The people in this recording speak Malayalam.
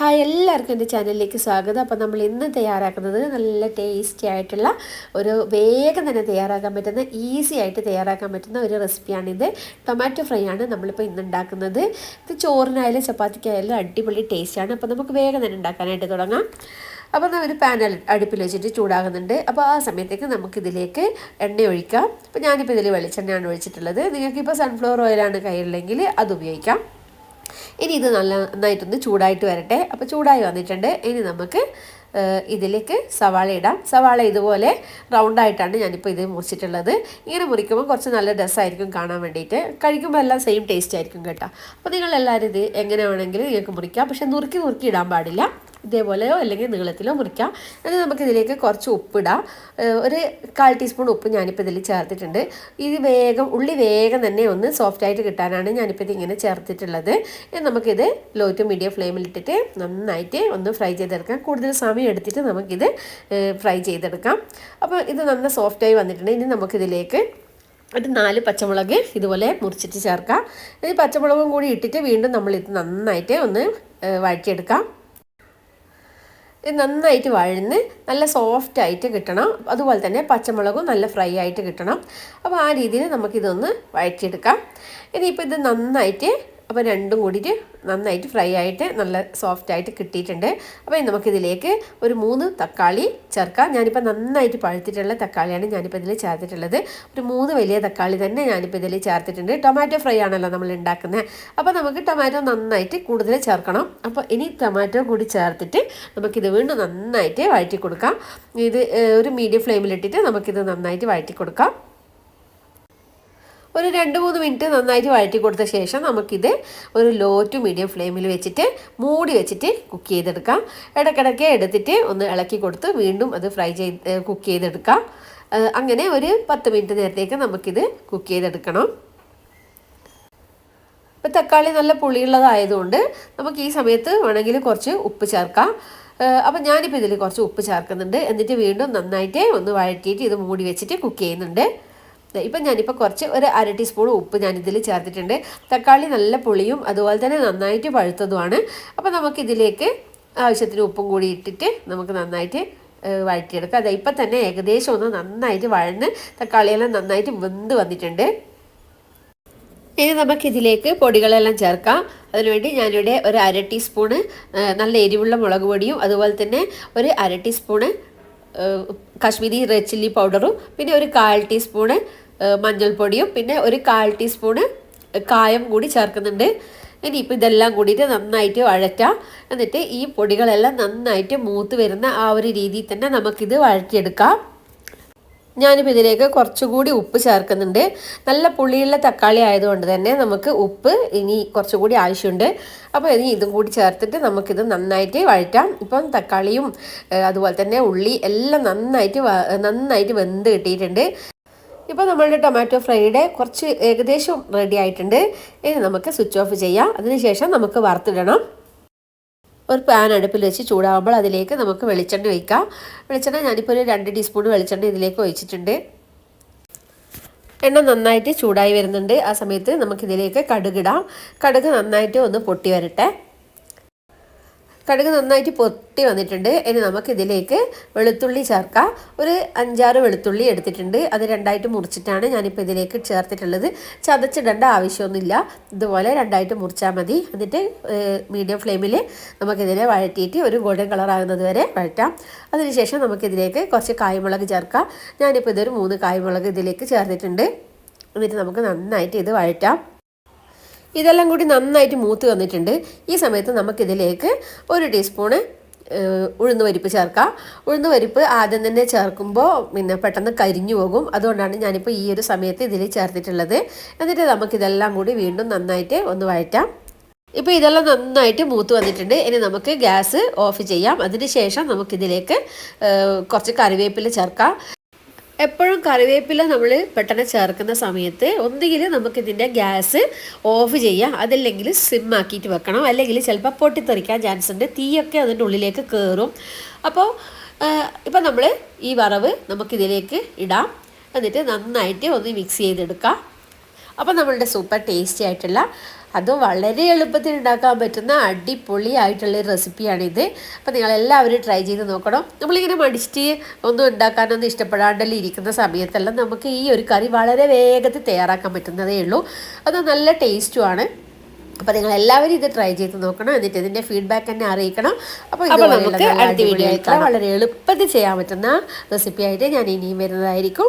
ഹായ് എല്ലാവർക്കും എൻ്റെ ചാനലിലേക്ക് സ്വാഗതം. അപ്പോൾ നമ്മൾ ഇന്ന് തയ്യാറാക്കുന്നത് നല്ല ടേസ്റ്റി ആയിട്ടുള്ള ഒരു വേഗം തന്നെ തയ്യാറാക്കാൻ പറ്റുന്ന ഈസി ആയിട്ട് തയ്യാറാക്കാൻ പറ്റുന്ന ഒരു റെസിപ്പിയാണിത്. ടൊമാറ്റോ ഫ്രൈ ആണ് നമ്മളിപ്പോൾ ഇന്ന് ഉണ്ടാക്കുന്നത്. ഇത് ചോറിനായാലും ചപ്പാത്തിക്കായാലും അടിപൊളി ടേസ്റ്റാണ്. അപ്പോൾ നമുക്ക് വേഗം തന്നെ ഉണ്ടാക്കാനായിട്ട് തുടങ്ങാം. അപ്പോൾ ഒരു പാൻ അടുപ്പിൽ വെച്ചിട്ട് ചൂടാകുന്നുണ്ട്. അപ്പോൾ ആ സമയത്തേക്ക് നമുക്കിതിലേക്ക് എണ്ണ ഒഴിക്കാം. അപ്പോൾ ഞാനിപ്പോൾ ഇതിൽ വെളിച്ചെണ്ണയാണ് ഒഴിച്ചിട്ടുള്ളത്. നിങ്ങൾക്കിപ്പോൾ സൺഫ്ലവർ ഓയിലാണ് കയ്യിലുണ്ടെങ്കിൽ അത് ഉപയോഗിക്കാം. ഇനി ഇത് നന്നായിട്ടൊന്ന് ചൂടായിട്ട് വരട്ടെ. അപ്പോൾ ചൂടായി വന്നിട്ടുണ്ട്. ഇനി നമുക്ക് ഇതിലേക്ക് സവാള ഇടാം. സവാള ഇതുപോലെ റൗണ്ടായിട്ടാണ് ഞാനിപ്പോൾ ഇത് മുറിച്ചിട്ടുള്ളത്. ഇങ്ങനെ മുറിക്കുമ്പോൾ കുറച്ച് നല്ല രസമായിരിക്കും കാണാൻ വേണ്ടിയിട്ട്. കഴിക്കുമ്പോൾ എല്ലാം സെയിം ടേസ്റ്റ് ആയിരിക്കും കേട്ടോ. അപ്പോൾ നിങ്ങളെല്ലാവരും ഇത് എങ്ങനെ വേണമെങ്കിലും നിങ്ങൾക്ക് മുറിക്കാം. പക്ഷേ നുറുക്കി ഇടാൻ പാടില്ല. ഇതേപോലെയോ അല്ലെങ്കിൽ നീളത്തിലോ മുറിക്കാം. എന്നിട്ട് നമുക്കിതിലേക്ക് കുറച്ച് ഉപ്പിടാം. ഒരു 1/4 ടീസ്പൂൺ ഉപ്പ് ഞാനിപ്പോൾ ഇതിൽ ചേർത്തിട്ടുണ്ട്. ഉള്ളി വേഗം തന്നെ ഒന്ന് സോഫ്റ്റായിട്ട് കിട്ടാനാണ് ഞാനിപ്പോൾ ഇതിങ്ങനെ ചേർത്തിട്ടുള്ളത്. നമുക്കിത് ലോ ടു മീഡിയം ഫ്ലെയിമിലിട്ടിട്ട് നന്നായിട്ട് ഒന്ന് ഫ്രൈ ചെയ്തെടുക്കാം. കൂടുതൽ സമയം എടുത്തിട്ട് നമുക്കിത് ഫ്രൈ ചെയ്തെടുക്കാം. അപ്പോൾ ഇത് നന്ന സോഫ്റ്റായി വന്നിട്ടുണ്ട്. ഇനി നമുക്കിതിലേക്ക് ഒരു 4 പച്ചമുളക് ഇതുപോലെ മുറിച്ചിട്ട് ചേർക്കാം. ഈ പച്ചമുളകും കൂടി ഇട്ടിട്ട് വീണ്ടും നമ്മളിത് നന്നായിട്ട് ഒന്ന് വഴറ്റിയെടുക്കാം. ഇത് നന്നായിട്ട് വഴന്ന് നല്ല സോഫ്റ്റായിട്ട് കിട്ടണം. അതുപോലെ തന്നെ പച്ചമുളകും നല്ല ഫ്രൈ ആയിട്ട് കിട്ടണം. അപ്പോൾ ആ രീതിയിൽ നമുക്കിതൊന്ന് വഴറ്റിയെടുക്കാം. ഇനിയിപ്പോൾ ഇത് നന്നായിട്ട് അപ്പോൾ രണ്ടും കൂടിയിട്ട് നന്നായിട്ട് ഫ്രൈ ആയിട്ട് നല്ല സോഫ്റ്റായിട്ട് കിട്ടിയിട്ടുണ്ട്. അപ്പോൾ നമുക്കിതിലേക്ക് ഒരു 3 തക്കാളി ചേർക്കാം. ഞാനിപ്പോൾ നന്നായിട്ട് പഴുത്തിട്ടുള്ള തക്കാളിയാണ് ഞാനിപ്പോൾ ഇതിൽ ചേർത്തിട്ടുള്ളത്. ഒരു 3 വലിയ തക്കാളി തന്നെ ഞാനിപ്പോൾ ഇതിൽ ചേർത്തിട്ടുണ്ട്. ടൊമാറ്റോ ഫ്രൈ ആണല്ലോ നമ്മൾ ഉണ്ടാക്കുന്നത്. അപ്പോൾ നമുക്ക് ടൊമാറ്റോ നന്നായിട്ട് കൂടുതൽ ചേർക്കണം. അപ്പോൾ ഇനി ടൊമാറ്റോ കൂടി ചേർത്തിട്ട് നമുക്കിത് വീണ്ടും നന്നായിട്ട് വഴറ്റി കൊടുക്കാം. ഇത് ഒരു മീഡിയം ഫ്ലെയിമിലിട്ടിട്ട് നമുക്കിത് നന്നായിട്ട് വഴറ്റി കൊടുക്കാം. ഒരു 2-3 മിനിറ്റ് നന്നായിട്ട് വഴറ്റി കൊടുത്ത ശേഷം നമുക്കിത് ഒരു ലോ ടു മീഡിയം ഫ്ലെയിമിൽ വെച്ചിട്ട് മൂടി വെച്ചിട്ട് കുക്ക് ചെയ്തെടുക്കാം. ഇടയ്ക്കിടയ്ക്ക് എടുത്തിട്ട് ഒന്ന് ഇളക്കി കൊടുത്ത് വീണ്ടും അത് കുക്ക് ചെയ്തെടുക്കാം. അങ്ങനെ ഒരു 10 മിനിറ്റ് നേരത്തേക്ക് നമുക്കിത് കുക്ക് ചെയ്തെടുക്കണം. ഇപ്പോൾ തക്കാളി നല്ല പുളിയുള്ളതായതുകൊണ്ട് നമുക്ക് ഈ സമയത്ത് വേണമെങ്കിൽ കുറച്ച് ഉപ്പ് ചേർക്കാം. അപ്പോൾ ഞാനിപ്പോൾ ഇതിൽ കുറച്ച് ഉപ്പ് ചേർക്കുന്നുണ്ട്. എന്നിട്ട് വീണ്ടും നന്നായിട്ട് ഒന്ന് വഴറ്റിയിട്ട് ഇത് മൂടി വെച്ചിട്ട് കുക്ക് ചെയ്യുന്നുണ്ട്. ഇപ്പം ഞാനിപ്പോൾ ഒരു 1/2 ടീസ്പൂൺ ഉപ്പ് ഞാനിതിൽ ചേർത്തിട്ടുണ്ട്. തക്കാളി നല്ല പുളിയും അതുപോലെ തന്നെ നന്നായിട്ട് പഴുത്തതുമാണ്. അപ്പോൾ നമുക്കിതിലേക്ക് ആവശ്യത്തിന് ഉപ്പും കൂടി ഇട്ടിട്ട് നമുക്ക് നന്നായിട്ട് വഴറ്റിയെടുക്കാം. അത് ഇപ്പം തന്നെ ഏകദേശം ഒന്ന് നന്നായിട്ട് വഴന്ന് തക്കാളിയെല്ലാം നന്നായിട്ട് വെന്ത് വന്നിട്ടുണ്ട്. ഇനി നമുക്കിതിലേക്ക് പൊടികളെല്ലാം ചേർക്കാം. അതിനുവേണ്ടി ഞാനിവിടെ ഒരു 1/2 ടീസ്പൂണ് നല്ല എരിവുള്ള മുളക് പൊടിയും അതുപോലെ തന്നെ ഒരു 1/2 ടീസ്പൂണ് കാശ്മീരി റെഡ് ചില്ലി പൗഡറും പിന്നെ ഒരു 1/4 ടീസ്പൂണ് മഞ്ഞൾപ്പൊടിയും പിന്നെ ഒരു 1/4 ടീസ്പൂണ് കായം കൂടി ചേർക്കുന്നുണ്ട്. ഇനിയിപ്പോൾ ഇതെല്ലാം കൂടിയിട്ട് നന്നായിട്ട് വഴറ്റാം. എന്നിട്ട് ഈ പൊടികളെല്ലാം നന്നായിട്ട് മൂത്ത് വരുന്ന ആ ഒരു രീതിയിൽ തന്നെ നമുക്കിത് വഴറ്റിയെടുക്കാം. ഞാനിപ്പോൾ ഇതിലേക്ക് കുറച്ചുകൂടി ഉപ്പ് ചേർക്കുന്നുണ്ട്. നല്ല പുളിയുള്ള തക്കാളി ആയതുകൊണ്ട് തന്നെ നമുക്ക് ഉപ്പ് ഇനി കുറച്ചുകൂടി ആവശ്യമുണ്ട്. അപ്പോൾ ഇനി ഇതും കൂടി ചേർത്തിട്ട് നമുക്കിത് നന്നായിട്ട് വഴറ്റാം. ഇപ്പം തക്കാളിയും അതുപോലെ തന്നെ ഉള്ളി എല്ലാം നന്നായിട്ട് വെന്ത് കിട്ടിയിട്ടുണ്ട്. ഇപ്പോൾ നമ്മളുടെ ടൊമാറ്റോ ഫ്രൈയുടെ കുറച്ച് ഏകദേശം റെഡി ആയിട്ടുണ്ട്. ഇനി നമുക്ക് സ്വിച്ച് ഓഫ് ചെയ്യാം. അതിനുശേഷം നമുക്ക് വറുത്തിടണം. ഒരു പാൻ അടുപ്പിൽ വെച്ച് ചൂടാകുമ്പോൾ അതിലേക്ക് നമുക്ക് വെളിച്ചെണ്ണ ഒഴിക്കാം. വെളിച്ചെണ്ണ ഞാനിപ്പോൾ ഒരു 2 ടീസ്പൂൺ വെളിച്ചെണ്ണ ഇതിലേക്ക് ഒഴിച്ചിട്ടുണ്ട്. എണ്ണ നന്നായിട്ട് ചൂടായി വരുന്നുണ്ട്. ആ സമയത്ത് നമുക്കിതിലേക്ക് കടുകിടാം. കടുക് നന്നായിട്ട് ഒന്ന് പൊട്ടി വരട്ടെ. കടുക് നന്നായിട്ട് പൊട്ടി വന്നിട്ടുണ്ട്. ഇനി നമുക്കിതിലേക്ക് വെളുത്തുള്ളി ചേർക്കാം. ഒരു 5-6 വെളുത്തുള്ളി എടുത്തിട്ടുണ്ട്. അത് 2ആയിട്ട് മുറിച്ചിട്ടാണ് ഞാനിപ്പോൾ ഇതിലേക്ക് ചേർത്തിട്ടുള്ളത്. ചതച്ചിടേണ്ട ആവശ്യമൊന്നുമില്ല. ഇതുപോലെ 2ആയിട്ട് മുറിച്ചാൽ മതി. എന്നിട്ട് മീഡിയം ഫ്ലെയിമിൽ നമുക്കിതിനെ വഴറ്റിയിട്ട് ഒരു ഗോൾഡൻ കളർ ആകുന്നത് വരെ വഴറ്റാം. അതിനുശേഷം നമുക്കിതിലേക്ക് കുറച്ച് കായ്മുളക് ചേർക്കാം. ഞാനിപ്പോൾ ഇതൊരു 3 കായ്മുളക് ഇതിലേക്ക് ചേർത്തിട്ടുണ്ട്. എന്നിട്ട് നമുക്ക് നന്നായിട്ട് ഇത് വഴറ്റാം. ഇതെല്ലാം കൂടി നന്നായിട്ട് മൂത്ത് വന്നിട്ടുണ്ട്. ഈ സമയത്ത് നമുക്കിതിലേക്ക് 1 ടീസ്പൂണ് ഉഴുന്ന് പരിപ്പ് ചേർക്കാം. ഉഴുന്ന് പരിപ്പ് ആദ്യം തന്നെ ചേർക്കുമ്പോൾ പെട്ടെന്ന് കരിഞ്ഞു പോകും. അതുകൊണ്ടാണ് ഞാനിപ്പോൾ ഈ ഒരു സമയത്ത് ഇതിൽ ചേർത്തിട്ടുള്ളത്. എന്നിട്ട് നമുക്കിതെല്ലാം കൂടി വീണ്ടും നന്നായിട്ട് ഒന്ന് വഴറ്റാം. ഇപ്പോൾ ഇതെല്ലാം നന്നായിട്ട് മൂത്ത് വന്നിട്ടുണ്ട്. ഇനി നമുക്ക് ഗ്യാസ് ഓഫ് ചെയ്യാം. അതിന് ശേഷം നമുക്കിതിലേക്ക് കുറച്ച് കറിവേപ്പില ചേർക്കാം. എപ്പോഴും കറിവേപ്പില നമ്മൾ പെട്ടെന്ന് ചേർക്കുന്ന സമയത്ത് ഒന്നുകിൽ നമുക്കിതിൻ്റെ ഗ്യാസ് ഓഫ് ചെയ്യാം, അതല്ലെങ്കിൽ സിം ആക്കിയിട്ട് വെക്കണം. അല്ലെങ്കിൽ ചിലപ്പോൾ പൊട്ടിത്തെറിക്കാൻ ചാൻസ് ഉണ്ട്. തീയൊക്കെ അതിൻ്റെ ഉള്ളിലേക്ക് കയറും. അപ്പോൾ ഇപ്പം നമ്മൾ ഈ വറവ് നമുക്കിതിലേക്ക് ഇടാം. എന്നിട്ട് നന്നായിട്ട് ഒന്ന് മിക്സ് ചെയ്തെടുക്കാം. അപ്പോൾ നമ്മളുടെ സൂപ്പർ ടേസ്റ്റി ആയിട്ടുള്ള അതും വളരെ എളുപ്പത്തിൽ ഉണ്ടാക്കാൻ പറ്റുന്ന അടിപൊളിയായിട്ടുള്ളൊരു റെസിപ്പിയാണിത്. അപ്പോൾ നിങ്ങളെല്ലാവരും ട്രൈ ചെയ്ത് നോക്കണം. നമ്മളിങ്ങനെ മടിച്ചിട്ട് ഒന്നും ഉണ്ടാക്കാനൊന്നും ഇഷ്ടപ്പെടാണ്ടല്ലേ ഇരിക്കുന്ന സമയത്തെല്ലാം നമുക്ക് ഈ ഒരു കറി വളരെ വേഗത്തിൽ തയ്യാറാക്കാൻ പറ്റുന്നതേ ഉള്ളൂ. അത് നല്ല ടേസ്റ്റുമാണ്. അപ്പോൾ നിങ്ങൾ എല്ലാവരും ഇത് ട്രൈ ചെയ്ത് നോക്കണം. എന്നിട്ട് ഇതിൻ്റെ ഫീഡ്ബാക്ക് എന്നെ അറിയിക്കണം. അപ്പോൾ നമുക്ക് അടുത്ത വീഡിയോ ആയിട്ട് വളരെ എളുപ്പത്തിൽ ചെയ്യാൻ പറ്റുന്ന റെസിപ്പി ആയിട്ട് ഞാൻ ഇനിയും വരുന്നതായിരിക്കും.